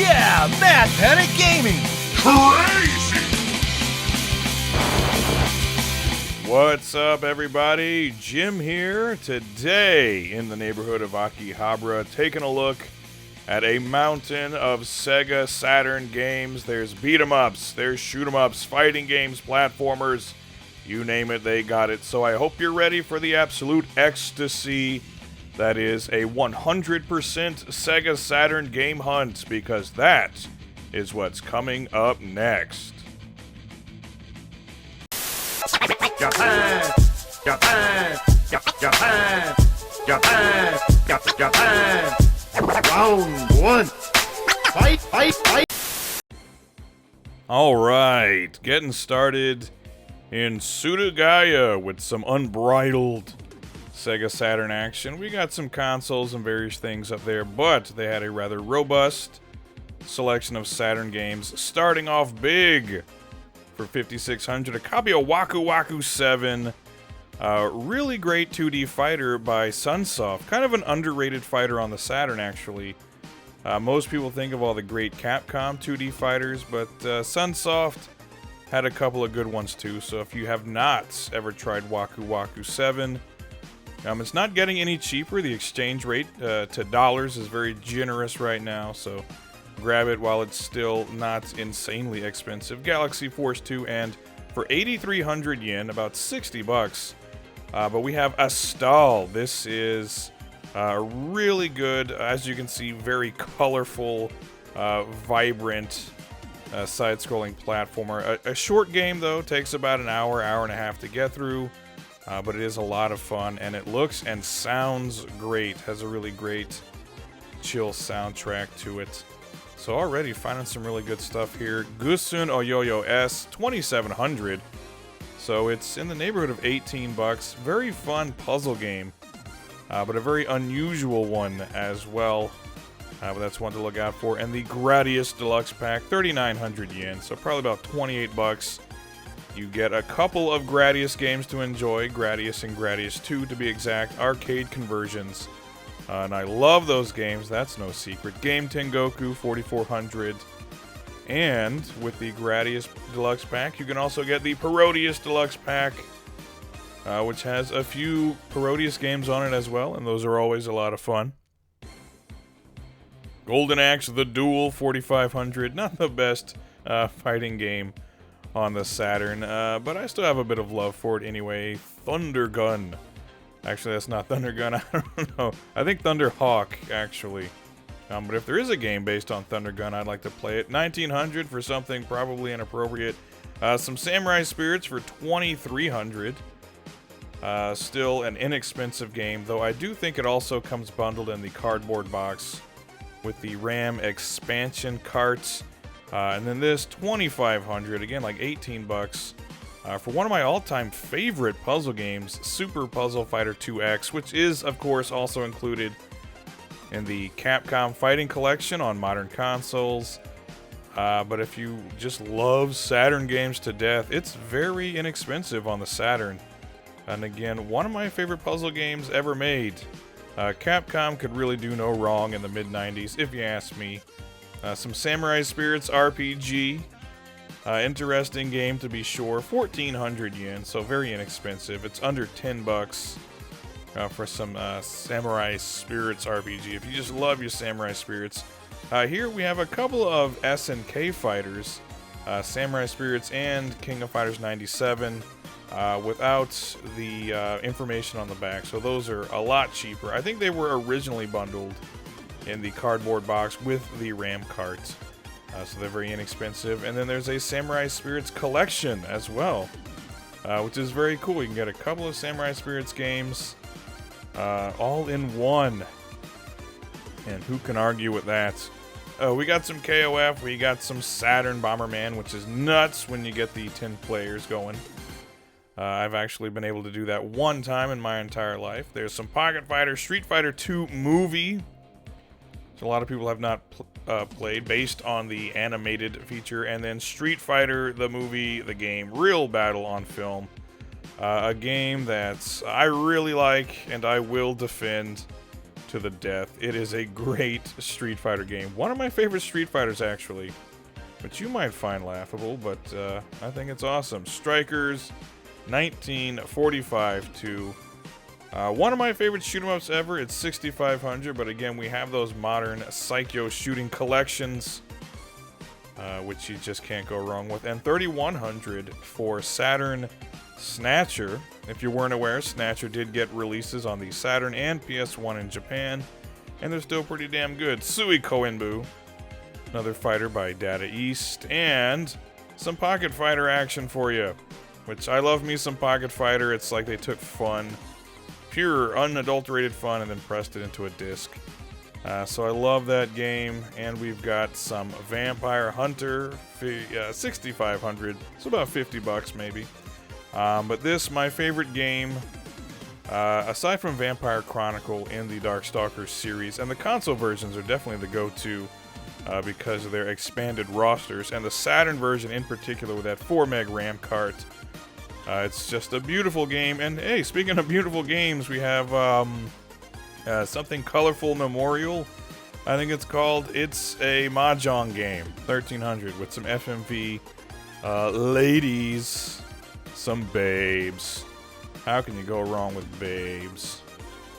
Yeah, Mad Panic Gaming! Crazy! What's up, everybody? Jim here. Today, in the neighborhood of Akihabara, taking a look at a mountain of Sega Saturn games. There's beat-em-ups, there's shoot-em-ups, fighting games, platformers, you name it, they got it. So I hope you're ready for the absolute ecstasy that is a 100% Sega Saturn game hunt, because that is what's coming up next. Japan! Japan! Japan! Japan! Japan! Round one! Fight! Fight! Fight! Alright, getting started in Surugaya with some unbridled Sega Saturn action. We got some consoles and various things up there, but they had a rather robust selection of Saturn games, starting off big for 5,600, a copy of Waku Waku 7. Really great 2D fighter by Sunsoft. Kind of an underrated fighter on the Saturn, actually. Most people think of all the great Capcom 2D fighters, but Sunsoft had a couple of good ones too. So if you have not ever tried Waku Waku 7, it's not getting any cheaper. The exchange rate to dollars is very generous right now, so grab it while it's still not insanely expensive. Galaxy Force 2, and for 8,300 yen, about 60 bucks. But we have Astal. This is really good, as you can see, very colorful, vibrant, side-scrolling platformer. A short game, though, takes about an hour, hour and a half to get through, but it is a lot of fun, and it looks and sounds great. Has a really great, chill soundtrack to it. So already finding some really good stuff here. Gusun Oyoyo S, 2,700. So it's in the neighborhood of 18 bucks. Very fun puzzle game, but a very unusual one as well. But that's one to look out for. And the Gradius Deluxe Pack, 3,900 yen. So probably about 28 bucks. You get a couple of Gradius games to enjoy. Gradius and Gradius 2 to be exact. Arcade conversions. And I love those games, that's no secret. Game Tengoku, 4,400. And with the Gradius Deluxe Pack, you can also get the Parodius Deluxe Pack, which has a few Parodius games on it as well, and those are always a lot of fun. Golden Axe The Duel, 4,500. Not the best fighting game on the Saturn, but I still have a bit of love for it anyway. Thunder Gun. Actually, that's not Thunder Gun, I don't know. I think Thunder Hawk, actually. But if there is a game based on Thunder Gun, I'd like to play it. 1,900 for something probably inappropriate. Some Samurai Spirits for 2,300. Still an inexpensive game, though I do think it also comes bundled in the cardboard box with the RAM expansion carts. And then this, 2,500, again, like 18 bucks. For one of my all-time favorite puzzle games, Super Puzzle Fighter 2X, which is, of course, also included in the Capcom Fighting Collection on modern consoles. But if you just love Saturn games to death, it's very inexpensive on the Saturn. And again, one of my favorite puzzle games ever made. Capcom could really do no wrong in the mid-90s, if you ask me. Some Samurai Spirits RPG. Interesting game to be sure. 1,400 yen, so very inexpensive. It's under 10 bucks for some Samurai Spirits RPG. If you just love your Samurai Spirits. Here we have a couple of SNK fighters. Samurai Spirits and King of Fighters 97 without the information on the back. So those are a lot cheaper. I think they were originally bundled in the cardboard box with the RAM cart. So they're very inexpensive. And then there's a Samurai Spirits collection as well, which is very cool. You can get a couple of Samurai Spirits games all in one. And who can argue with that? We got some KOF, we got some Saturn Bomberman, which is nuts when you get the 10 players going. I've actually been able to do that one time in my entire life. There's some Pocket Fighter, Street Fighter 2 movie, which a lot of people have not played, based on the animated feature. And then Street Fighter, the movie, the game, Real Battle on film. A game that I really like and I will defend to the death. It is a great Street Fighter game. One of my favorite Street Fighters, actually, which you might find laughable, but I think it's awesome. Strikers, 1945 one of my favorite shoot-em-ups ever. It's 6,500, but again, we have those modern Psycho shooting collections, which you just can't go wrong with. And 3,100 for Saturn Snatcher. If you weren't aware, Snatcher did get releases on the Saturn and PS1 in Japan, and they're still pretty damn good. Sui Koenbu, another fighter by Data East, and some Pocket Fighter action for you, which I love me some Pocket Fighter. It's like they took fun, pure, unadulterated fun, and then pressed it into a disc. So I love that game, and we've got some Vampire Hunter, 6,500, so about 50 bucks maybe. But this, my favorite game, aside from Vampire Chronicle in the Darkstalkers series, and the console versions are definitely the go-to because of their expanded rosters, and the Saturn version in particular with that 4 meg RAM cart. It's just a beautiful game. And hey, speaking of beautiful games, we have something colorful memorial. I think it's called. It's a mahjong game, 1,300 with some FMV ladies, some babes. How can you go wrong with babes?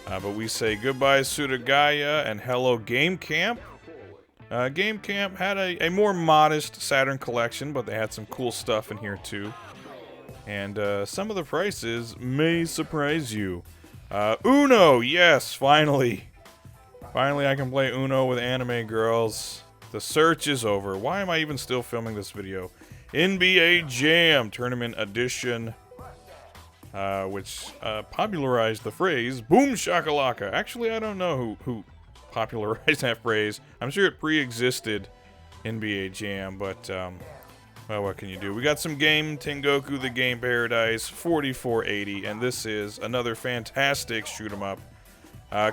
But we say goodbye Surugaya and hello Game Camp. Game Camp had a more modest Saturn collection, but they had some cool stuff in here too. And some of the prices may surprise you. Uno, yes, finally. Finally I can play Uno with anime girls. The search is over. Why am I even still filming this video? NBA Jam Tournament Edition, which popularized the phrase Boom Shakalaka. Actually, I don't know who popularized that phrase. I'm sure it pre-existed NBA Jam, but well, what can you do? We got some game Tengoku the Game Paradise, 4480, and this is another fantastic shoot 'em up.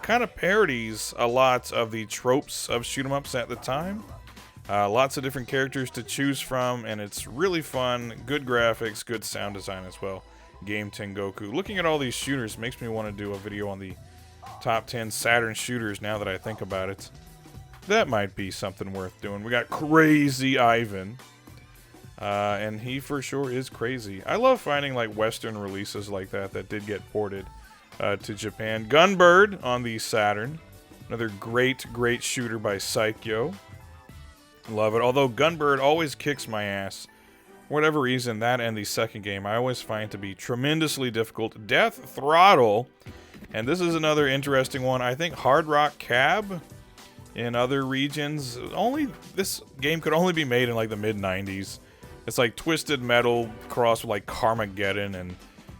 Kind of parodies a lot of the tropes of shoot 'em ups at the time. Lots of different characters to choose from, and it's really fun. Good graphics, good sound design as well. Game Tengoku. Looking at all these shooters makes me want to do a video on the top 10 Saturn shooters now that I think about it. That might be something worth doing. We got Crazy Ivan. And he for sure is crazy. I love finding like Western releases like that did get ported to Japan. Gunbird on the Saturn. Another great shooter by Tkyo. Love it. Although Gunbird always kicks my ass. For whatever reason, that and the second game I always find to be tremendously difficult. Death Throttle. And this is another interesting one. I think Hard Rock Cab in other regions. This game could only be made in like the mid-90s. It's like Twisted Metal crossed with like Carmageddon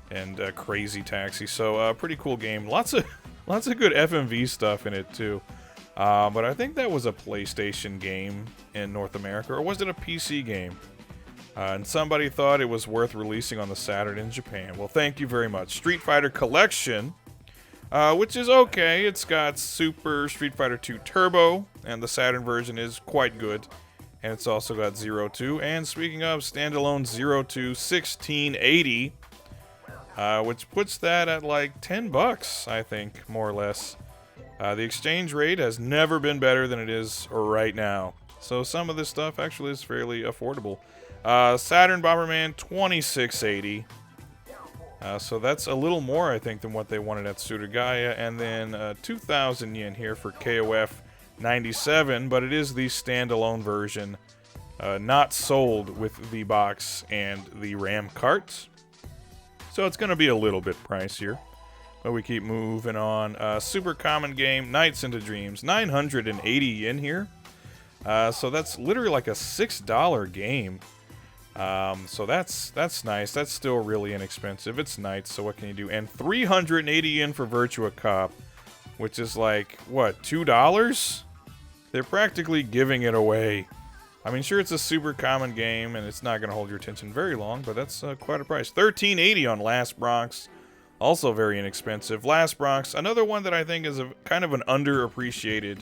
and Crazy Taxi. So pretty cool game. Lots of good FMV stuff in it too. But I think that was a PlayStation game in North America, or was it a PC game? And somebody thought it was worth releasing on the Saturn in Japan. Well, thank you very much. Street Fighter Collection, which is okay. It's got Super Street Fighter 2 Turbo, and the Saturn version is quite good. And it's also got 02. And speaking of standalone 02, 1680, which puts that at like 10 bucks, I think, more or less. The exchange rate has never been better than it is right now. So some of this stuff actually is fairly affordable. Saturn Bomberman, 2680. So that's a little more, I think, than what they wanted at Surugaya. And then 2,000 yen here for KOF 97, but it is the standalone version, not sold with the box and the RAM carts. So it's going to be a little bit pricier. But we keep moving on. Super common game, Nights into Dreams, 980 yen here. So that's literally like a $6 game. So that's nice. That's still really inexpensive. It's nights, so what can you do? And 380 yen for Virtua Cop, which is like, what, $2? They're practically giving it away. I mean, sure, it's a super common game, and it's not going to hold your attention very long, but that's quite a price. 1380 on Last Bronx, also very inexpensive. Last Bronx, another one that I think is kind of an underappreciated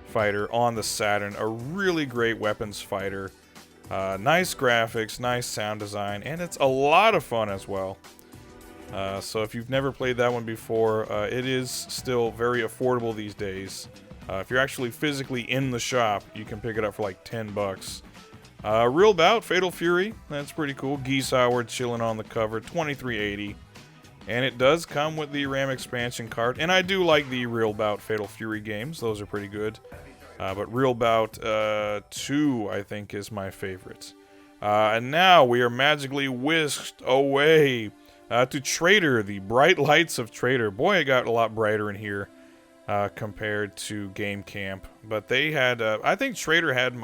fighter on the Saturn. A really great weapons fighter. Nice graphics, nice sound design, and it's a lot of fun as well. So if you've never played that one before, it is still very affordable these days. If you're actually physically in the shop, you can pick it up for like 10 bucks. Real Bout, Fatal Fury, that's pretty cool. Geese Howard chilling on the cover, $23.80. And it does come with the RAM expansion card. And I do like the Real Bout Fatal Fury games. Those are pretty good. But Real Bout 2, I think, is my favorite. And now we are magically whisked away to Trader, the bright lights of Trader. Boy, it got a lot brighter in here compared to Game Camp. But they had, I think Trader had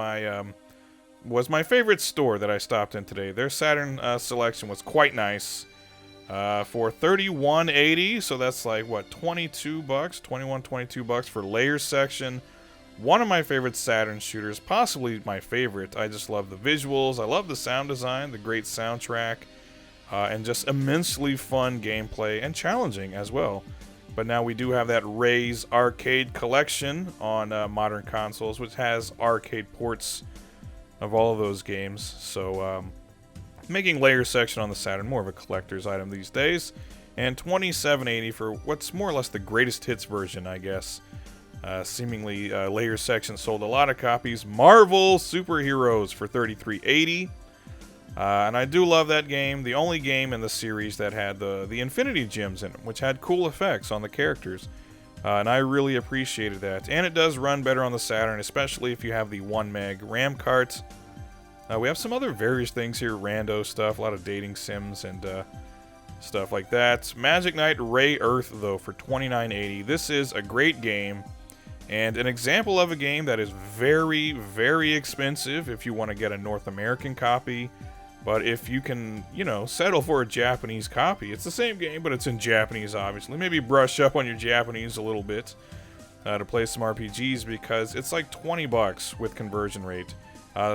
was my favorite store that I stopped in today. Their Saturn selection was quite nice. For $31.80, so that's like, what, 22 bucks? 22 bucks for Layer Section. One of my favorite Saturn shooters, possibly my favorite. I just love the visuals, I love the sound design, the great soundtrack, and just immensely fun gameplay, and challenging as well. But now we do have that Ray's Arcade Collection on modern consoles, which has arcade ports of all of those games, so making Layer Section on the Saturn more of a collector's item these days. And $27.80 for what's more or less the greatest hits version, I guess. Seemingly, Layer Section sold a lot of copies. Marvel Superheroes for $33.80. And I do love that game. The only game in the series that had the Infinity Gems in it, which had cool effects on the characters. And I really appreciated that. And it does run better on the Saturn, especially if you have the 1 meg RAM cart. We have some other various things here, rando stuff, a lot of dating sims and stuff like that. Magic Knight Ray Earth, though, for $29.80. This is a great game, and an example of a game that is very, very expensive if you want to get a North American copy. But if you can, you know, settle for a Japanese copy, it's the same game, but it's in Japanese, obviously. Maybe brush up on your Japanese a little bit to play some RPGs, because it's like 20 bucks with conversion rate.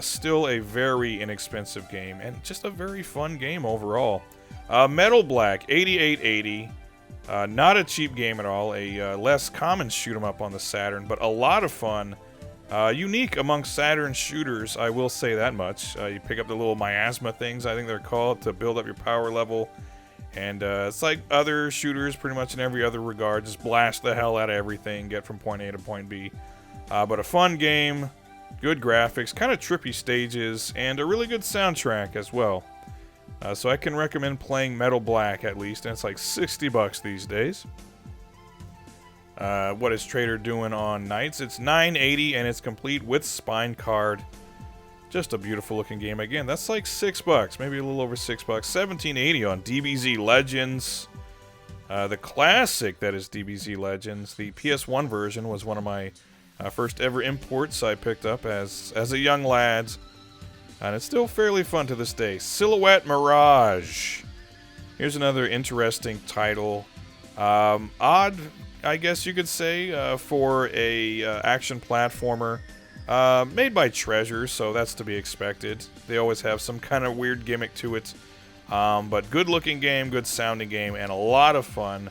Still a very inexpensive game, and just a very fun game overall. Metal Black, $88.80. Not a cheap game at all. A less common shoot 'em up on the Saturn, but a lot of fun. Unique among Saturn shooters, I will say that much. You pick up the little miasma things, I think they're called, to build up your power level. And it's like other shooters pretty much in every other regard. Just blast the hell out of everything, get from point A to point B. But a fun game. Good graphics, kind of trippy stages, and a really good soundtrack as well. So I can recommend playing Metal Black at least, and it's like 60 bucks these days. What is Trader doing on nights? It's $9.80, and it's complete with spine card. Just a beautiful looking game. Again, that's like 6 bucks, maybe a little over 6 bucks. $17.80 on DBZ Legends. The classic that is DBZ Legends. The PS1 version was one of my first ever imports I picked up as a young lad, and it's still fairly fun to this day. Silhouette Mirage. Here's another interesting title. Odd, I guess you could say, for a action platformer. Made by Treasure, so that's to be expected. They always have some kind of weird gimmick to it. But good looking game, good sounding game, and a lot of fun.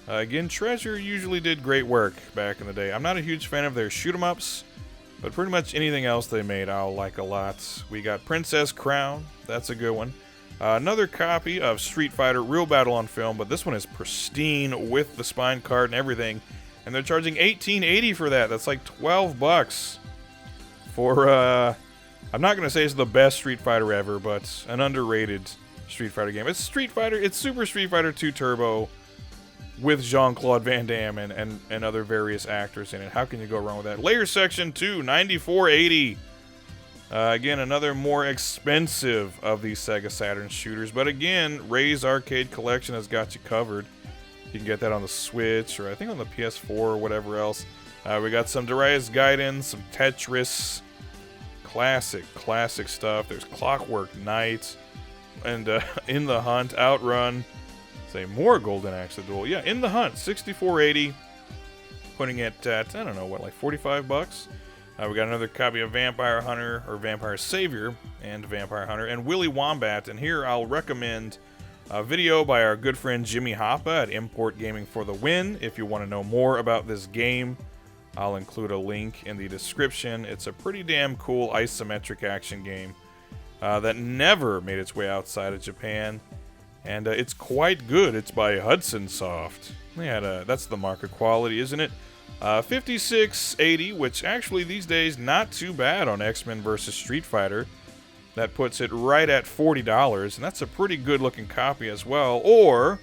Again, Treasure usually did great work back in the day. I'm not a huge fan of their shoot-em-ups, but pretty much anything else they made I'll like a lot. We got Princess Crown, that's a good one. Another copy of Street Fighter Real Battle on Film, but this one is pristine with the spine card and everything. And they're charging $18.80 for that. That's like 12 bucks for, I'm not going to say it's the best Street Fighter ever, but an underrated Street Fighter game. It's Street Fighter, it's Super Street Fighter 2 Turbo, with Jean-Claude Van Damme and other various actors in it. How can you go wrong with that? Layer Section 2, $94.80. Again, another more expensive of these Sega Saturn shooters. But again, Ray's Arcade Collection has got you covered. You can get that on the Switch, or I think on the PS4 or whatever else. We got some Darius Gaiden, some Tetris. Classic stuff. There's Clockwork Knight, and In the Hunt, Outrun. More Golden Axe Duel. Yeah, In the Hunt, $64.80. Putting it at, I don't know, what, like 45 bucks? We got another copy of Vampire Hunter, or Vampire Savior, and Vampire Hunter, and Willy Wombat. And here I'll recommend a video by our good friend Jimmy Hoppa at Import Gaming for the Win. If you want to know more about this game, I'll include a link in the description. It's a pretty damn cool isometric action game that never made its way outside of Japan. And it's quite good. It's by Hudson Soft. That's the market quality, isn't it? 5680, which actually these days not too bad on X-Men vs. Street Fighter. That puts it right at $40, and that's a pretty good looking copy as well. Or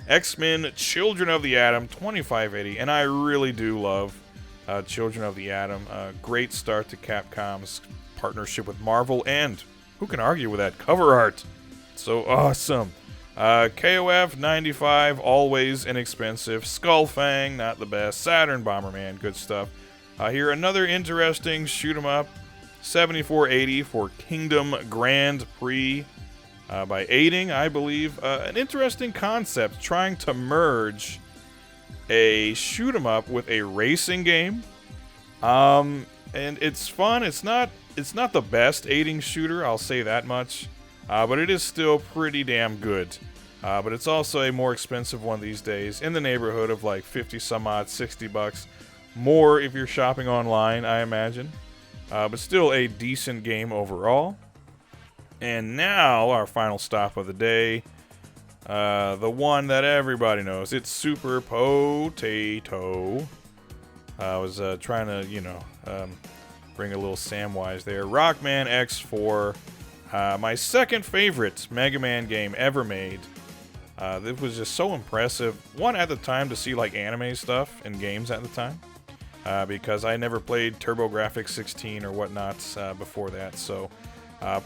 X-Men Children of the Atom, 2580, and I really do love Children of the Atom. Great start to Capcom's partnership with Marvel, and who can argue with that cover art? So awesome. KOF 95, always inexpensive. Skullfang, not the best. Saturn Bomberman, good stuff. Here another interesting shoot 'em up, 7480 for Kingdom Grand Prix by Aiding, I believe. An interesting concept, trying to merge a shoot 'em up with a racing game. And it's fun. It's not the best Aiding shooter, I'll say that much. But it is still pretty damn good. But it's also a more expensive one these days, in the neighborhood of like 50 some odd, $60. More if you're shopping online, I imagine. But still a decent game overall. And now, our final stop of the day. The one that everybody knows. It's Super Potato. I was trying to, bring a little Samwise there. Rockman X4. My second favorite Mega Man game ever made. This was just so impressive. One, at the time, to see like anime stuff in games at the time. Because I never played TurboGrafx 16 or whatnot before that. So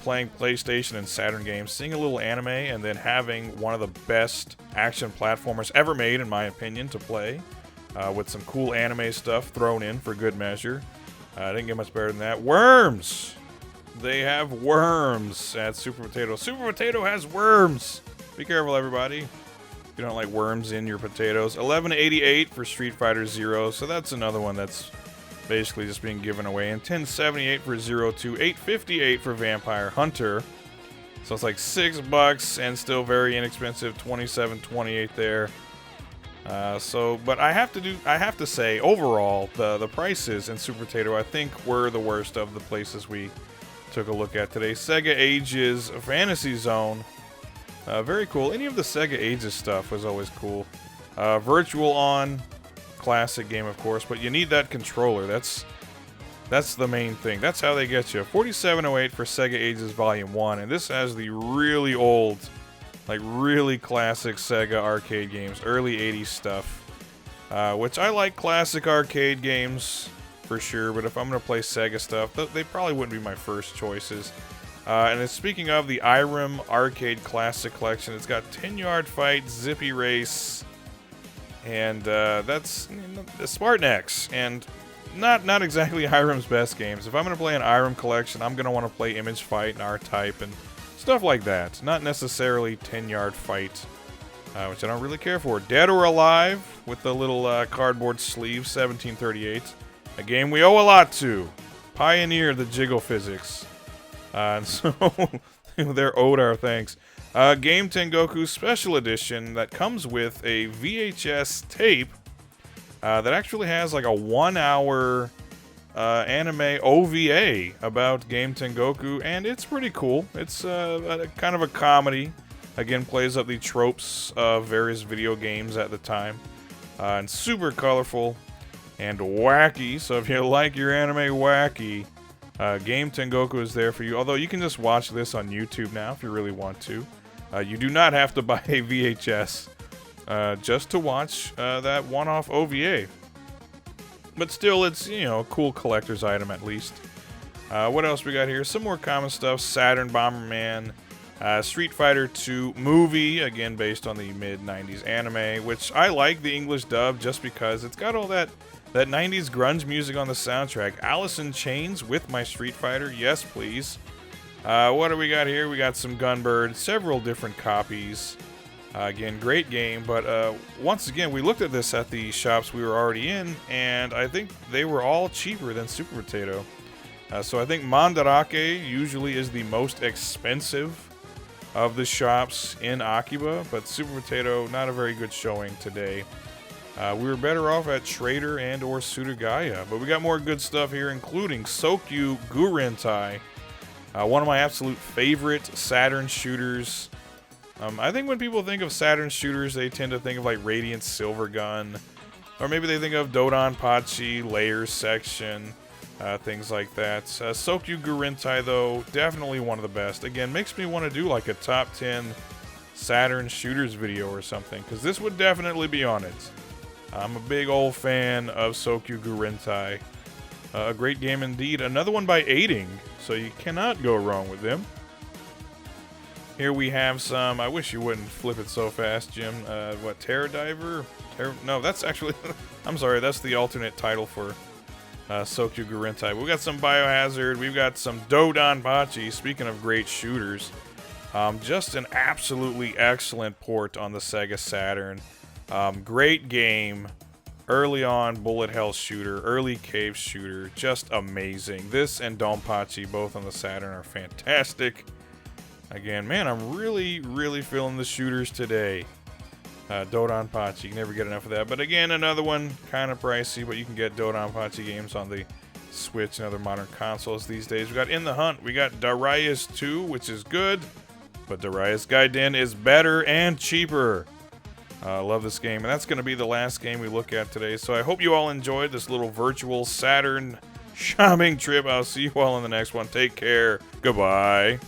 playing PlayStation and Saturn games, seeing a little anime, and then having one of the best action platformers ever made, in my opinion, to play. With some cool anime stuff thrown in for good measure. I didn't get much better than that. Worms! They have worms at Super Potato. Super Potato has worms! Be careful, everybody. If you don't like worms in your potatoes. 1188 for Street Fighter Zero, so that's another one that's basically just being given away. And 1078 for Zero 2, 858 for Vampire Hunter. So it's like $6 and still very inexpensive. 2728 there. But I have to say, overall, the prices in Super Potato, I think, were the worst of the places we took a look at today. Sega Ages Fantasy Zone. Very cool. Any of the Sega Ages stuff was always cool. Virtual On, classic game, of course, but you need that controller. That's the main thing. That's how they get you. 4708 for Sega Ages Volume 1, and this has the really old, like really classic Sega arcade games, early 80s stuff, which I like classic arcade games for sure, but if I'm going to play Sega stuff, they probably wouldn't be my first choices. And it's, speaking of the Irem Arcade Classic Collection, it's got 10-Yard Fight, Zippy Race, and that's the Spartan X, and not exactly Irem's best games. If I'm going to play an Irem collection, I'm going to want to play Image Fight and R-Type and stuff like that. Not necessarily 10-Yard Fight, which I don't really care for. Dead or Alive, with the little cardboard sleeve, 1738. A game we owe a lot to. Pioneer the jiggle physics. And so, they're owed our thanks. Game Tengoku Special Edition that comes with a VHS tape that actually has like a 1-hour anime OVA about Game Tengoku, and it's pretty cool. It's kind of a comedy. Again, plays up the tropes of various video games at the time. And super colorful and wacky, so if you like your anime wacky, Game Tengoku is there for you. Although you can just watch this on YouTube now if you really want to. You do not have to buy a VHS just to watch that one-off OVA. But still, it's, a cool collector's item at least. What else we got here? Some more common stuff. Saturn Bomberman, Street Fighter 2 movie, again based on the mid-90s anime, which I like the English dub just because it's got all that 90s grunge music on the soundtrack. Alice in Chains with my Street Fighter, yes please. What do we got here? We got some Gunbird, several different copies. Again, great game, but once again, we looked at this at the shops we were already in, and I think they were all cheaper than Super Potato. So I think Mandarake usually is the most expensive of the shops in Akiba, but Super Potato, not a very good showing today. We were better off at Trader and or Surugaya, but we got more good stuff here, including Sokyu Gurentai, one of my absolute favorite Saturn shooters. I think when people think of Saturn shooters, they tend to think of like Radiant Silvergun, or maybe they think of Dodonpachi, Layers Section, things like that. Sokyu Gurintai, though, definitely one of the best. Again, makes me want to do like a top 10 Saturn shooters video or something, because this would definitely be on it. I'm a big old fan of Sokyu Gurintai. A great game indeed. Another one by Aiding, so you cannot go wrong with them. Here we have some, I wish you wouldn't flip it so fast, Jim. What, Terror Diver? No, that's actually, I'm sorry, that's the alternate title for Sokyu Gurintai. We've got some Biohazard, we've got some Dodonpachi, speaking of great shooters. Just an absolutely excellent port on the Sega Saturn. Great game. Early on, bullet hell shooter, early cave shooter, just amazing. This and Donpachi, both on the Saturn, are fantastic. Again, man, I'm really, really feeling the shooters today. Dodonpachi, you never get enough of that. But again, another one, kind of pricey, but you can get Dodonpachi games on the Switch and other modern consoles these days. We got In the Hunt, we got Darius 2, which is good, but Darius Gaiden is better and cheaper. Love this game, and that's going to be the last game we look at today. So I hope you all enjoyed this little virtual Saturn shopping trip. I'll see you all in the next one. Take care. Goodbye.